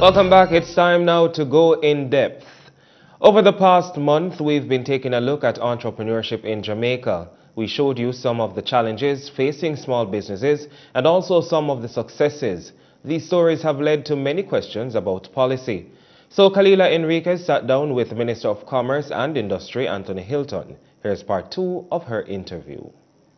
Welcome back. It's time now to go in depth. Over the past month, we've been taking a look at entrepreneurship in Jamaica. We showed you some of the challenges facing small businesses and also some of the successes. These stories have led to many questions about policy. So Kalilah Enriquez sat down with Minister of Commerce and Industry Anthony Hylton. Here's part 2 of her interview.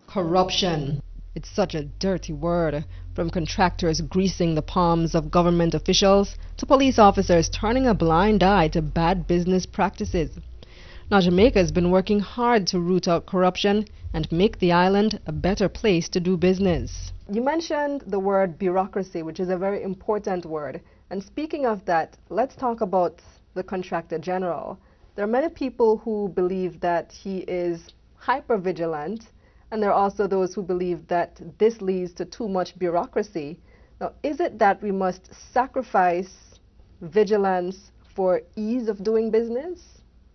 Corruption. It's such a dirty word. From contractors greasing the palms of government officials to police officers turning a blind eye to bad business practices. Now Jamaica has been working hard to root out corruption and make the island a better place to do business. You mentioned the word bureaucracy, which is a very important word. And speaking of that, let's talk about the Contractor General. There are many people who believe that he is hyper-vigilant, and there are also those who believe that this leads to too much bureaucracy. Now, is it that we must sacrifice vigilance for ease of doing business?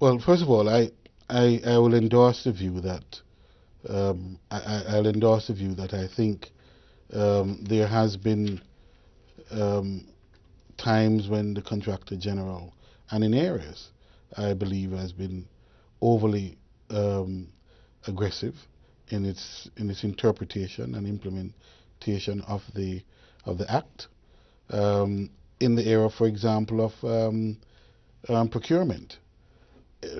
Well, first of all, I will endorse the view that I'll endorse the view that I think there has been times when the Contractor General, and in areas, I believe, has been overly aggressive in its interpretation and implementation of the Act. In the area, for example, of procurement.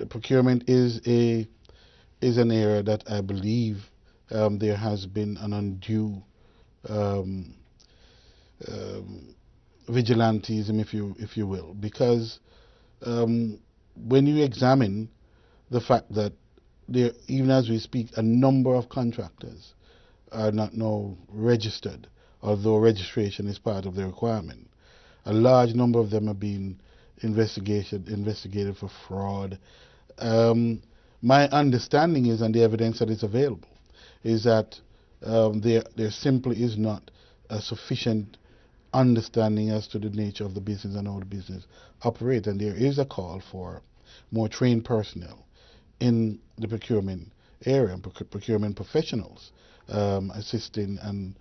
Procurement is an area that I believe there has been an undue vigilantism, if you will, because when you examine the fact that there, even as we speak, a number of contractors are not now registered, although registration is part of the requirement. A large number of them are being investigated for fraud. My understanding is, and the evidence that is available, is that there simply is not a sufficient understanding as to the nature of the business and how the business operates, and there is a call for more trained personnel in the procurement area, procurement professionals assisting and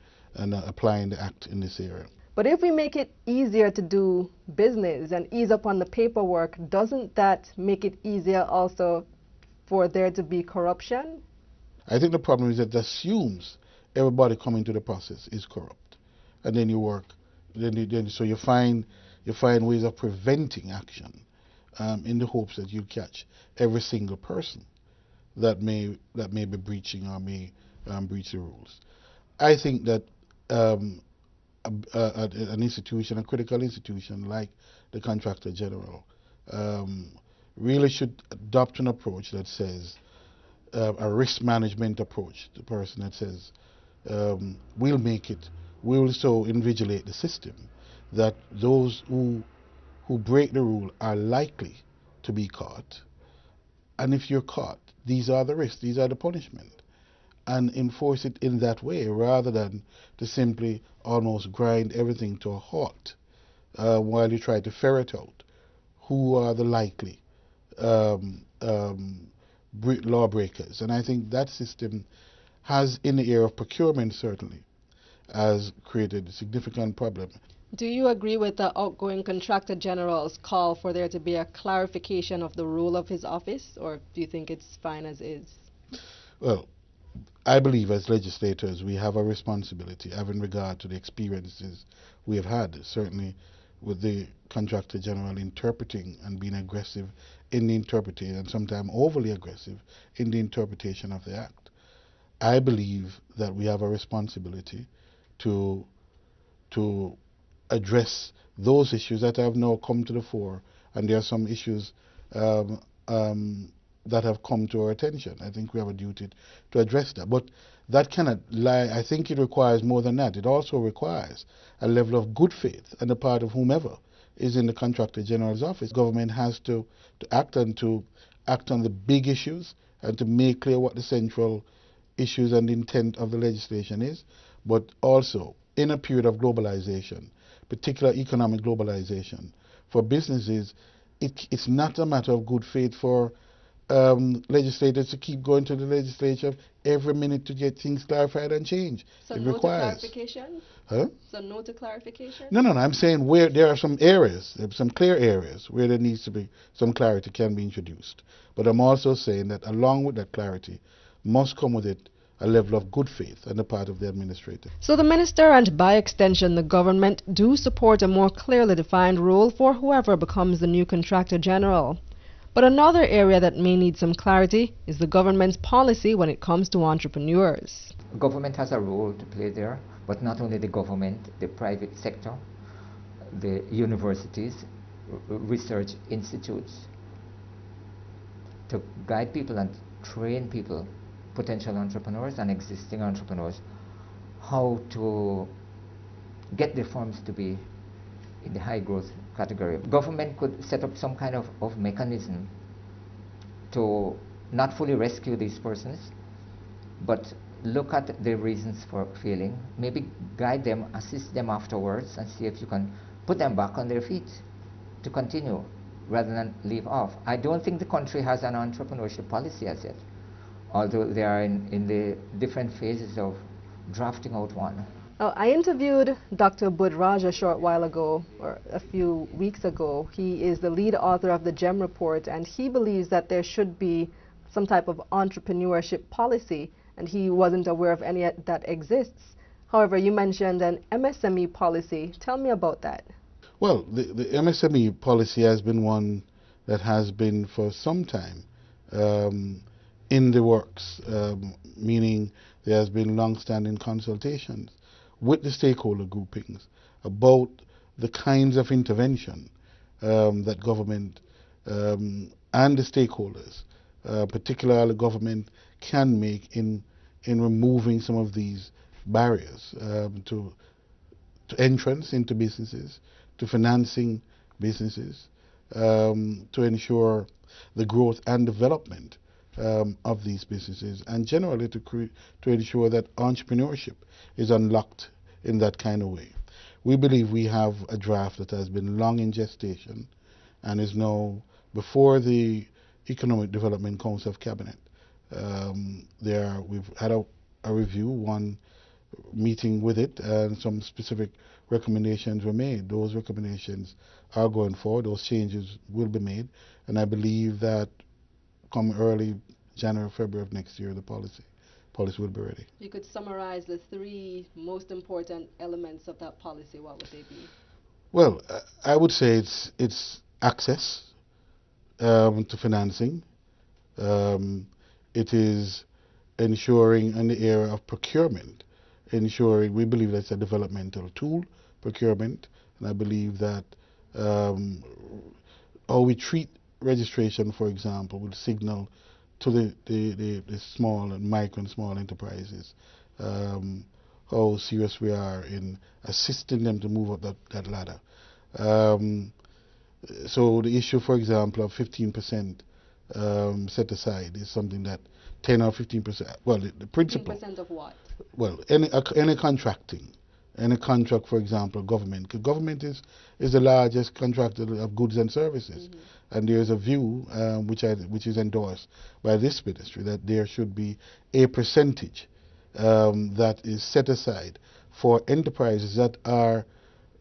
applying the Act in this area. But if we make it easier to do business and ease up on the paperwork, doesn't that make it easier also for there to be corruption? I think the problem is that it assumes everybody coming to the process is corrupt, and then you work, so you find ways of preventing action in the hopes that you catch every single person that may be breaching or may breach the rules. I think that an institution, a critical institution like the Contractor General, really should adopt an approach that says, a risk management approach, the person that says, we will so invigilate the system that those who break the rule are likely to be caught. And if you're caught, these are the risks, these are the punishment. And enforce it in that way rather than to simply almost grind everything to a halt while you try to ferret out who are the likely lawbreakers. And I think that system has, in the area of procurement certainly, has created a significant problem. Do you agree with the outgoing Contractor General's call for there to be a clarification of the role of his office, or do you think it's fine as is? Well, I believe as legislators we have a responsibility, having regard to the experiences we have had, certainly with the Contractor General interpreting and being aggressive in the interpretation, and sometimes overly aggressive in the interpretation of the Act. I believe that we have a responsibility to address those issues that have now come to the fore, and there are some issues that have come to our attention. I think we have a duty to address that. But that cannot lie. I think it requires more than that. It also requires a level of good faith on the part of whomever is in the Contractor General's office. Government has to act on the big issues and to make clear what the central issues and intent of the legislation is, but also in a period of globalization, particular economic globalization, for businesses, it's not a matter of good faith for legislators to keep going to the legislature every minute to get things clarified and changed. So it no requires. to clarification? Huh? So no to clarification? No, no, no. I'm saying where there are some areas, some clear areas where there needs to be some clarity can be introduced. But I'm also saying that along with that clarity must come with it a level of good faith on the part of the administrator. So the minister and by extension the government do support a more clearly defined rule for whoever becomes the new contractor general. But another area that may need some clarity is the government's policy when it comes to entrepreneurs. Government has a role to play there, but not only the government, the private sector, the universities, research institutes, to guide people and train people, potential entrepreneurs and existing entrepreneurs, how to get their firms to be in the high growth category. Government could set up some kind of mechanism to not fully rescue these persons, but look at the reasons for failing, maybe guide them, assist them afterwards, and see if you can put them back on their feet to continue rather than leave off. I don't think the country has an entrepreneurship policy as yet, although they are in the different phases of drafting out one. I interviewed Dr. Budraj a short while ago, or a few weeks ago. He is the lead author of the GEM report, and he believes that there should be some type of entrepreneurship policy, and he wasn't aware of any that exists. However, you mentioned an MSME policy. Tell me about that. Well, the MSME policy has been one that has been for some time in the works, meaning there has been long-standing consultations with the stakeholder groupings about the kinds of intervention that government and the stakeholders, particularly government, can make in removing some of these barriers to entrance into businesses, to financing businesses, to ensure the growth and development of these businesses, and generally to ensure that entrepreneurship is unlocked in that kind of way. We believe we have a draft that has been long in gestation and is now before the Economic Development Council of Cabinet. We've had a review, one meeting with it, and some specific recommendations were made. Those recommendations are going forward. Those changes will be made, and I believe that come early January, February of next year, the policy will be ready. You could summarize the three most important elements of that policy. What would they be? Well, I would say it's access to financing. It is ensuring in the area of procurement, ensuring, we believe that's a developmental tool, procurement, and I believe that how we treat registration, for example, will signal to the small and micro and small enterprises how serious we are in assisting them to move up that ladder. So the issue, for example, of 15% set aside is something that 10 or 15%, well, the principle. 15% of what? Well, any contracting. Any contract, for example, government. Government is the largest contractor of goods and services. Mm-hmm. And there is a view, which is endorsed by this ministry, that there should be a percentage that is set aside for enterprises that are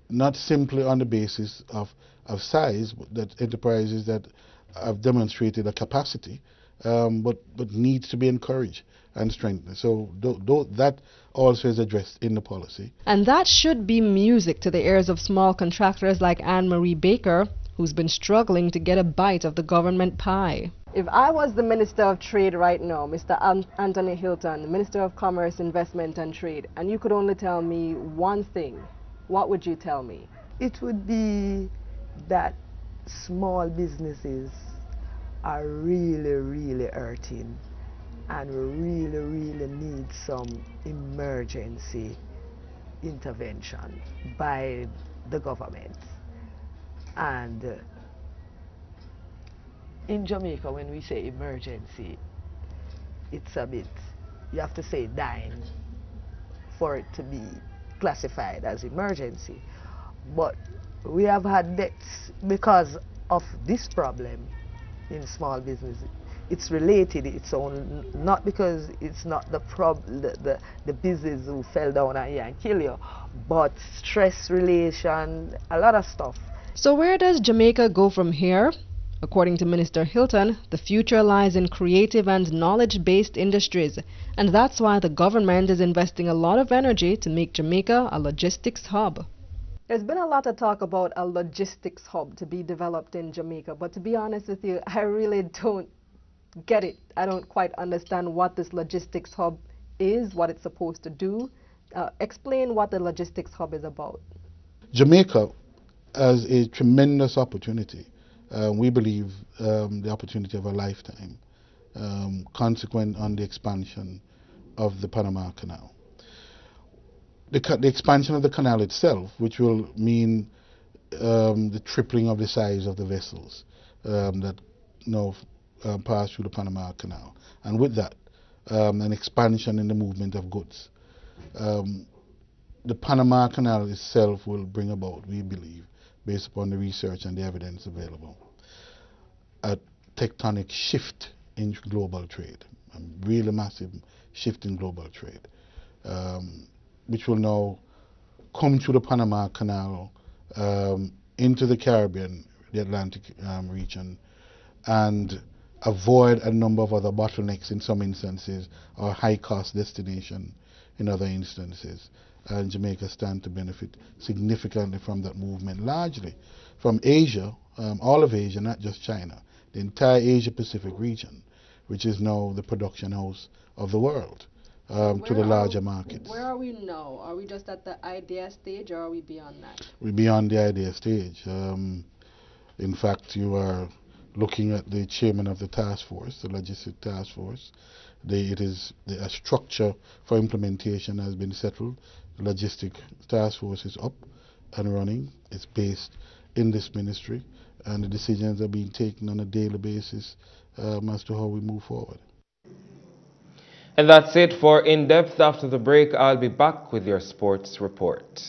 not simply on the basis of size, but that enterprises that have demonstrated a capacity, but needs to be encouraged and strengthened. So that also is addressed in the policy. And that should be music to the ears of small contractors like Anne-Marie Baker, who's been struggling to get a bite of the government pie. If I was the Minister of Trade right now, Mr. Anthony Hylton, Minister of Commerce, Investment and Trade, and you could only tell me one thing, what would you tell me? It would be that small businesses are really, really hurting, and we really, really need some emergency intervention by the government. And in Jamaica, when we say emergency, it's a bit, you have to say dying for it to be classified as emergency. But we have had deaths because of this problem in small businesses. it's related its own, not because it's not the business who fell down and kill you, but stress relation, a lot of stuff. So where does Jamaica go from here? According to Minister Hylton, the future lies in creative and knowledge-based industries, and that's why the government is investing a lot of energy to make Jamaica a logistics hub. There's been a lot of talk about a logistics hub to be developed in Jamaica, but to be honest with you, I really don't get it. I don't quite understand what this logistics hub is, what it's supposed to do. Explain what the logistics hub is about. Jamaica has a tremendous opportunity. We believe the opportunity of a lifetime, consequent on the expansion of the Panama Canal. The expansion of the canal itself, which will mean the tripling of the size of the vessels that pass through the Panama Canal, and with that, an expansion in the movement of goods. The Panama Canal itself will bring about, we believe, based upon the research and the evidence available, a tectonic shift in global trade, a really massive shift in global trade, which will now come through the Panama Canal into the Caribbean, the Atlantic region, and avoid a number of other bottlenecks in some instances, or high-cost destination in other instances. And Jamaica stand to benefit significantly from that movement, largely from Asia, all of Asia, not just China, the entire Asia-Pacific region, which is now the production house of the world, to the larger markets. Where are we now? Are we just at the idea stage, or are we beyond that? We're beyond the idea stage. In fact, you are looking at the chairman of the task force, the logistic task force. A structure for implementation has been settled. The logistic task force is up and running. It's based in this ministry, and the decisions are being taken on a daily basis as to how we move forward. And that's it for In Depth. After the break, I'll be back with your sports report.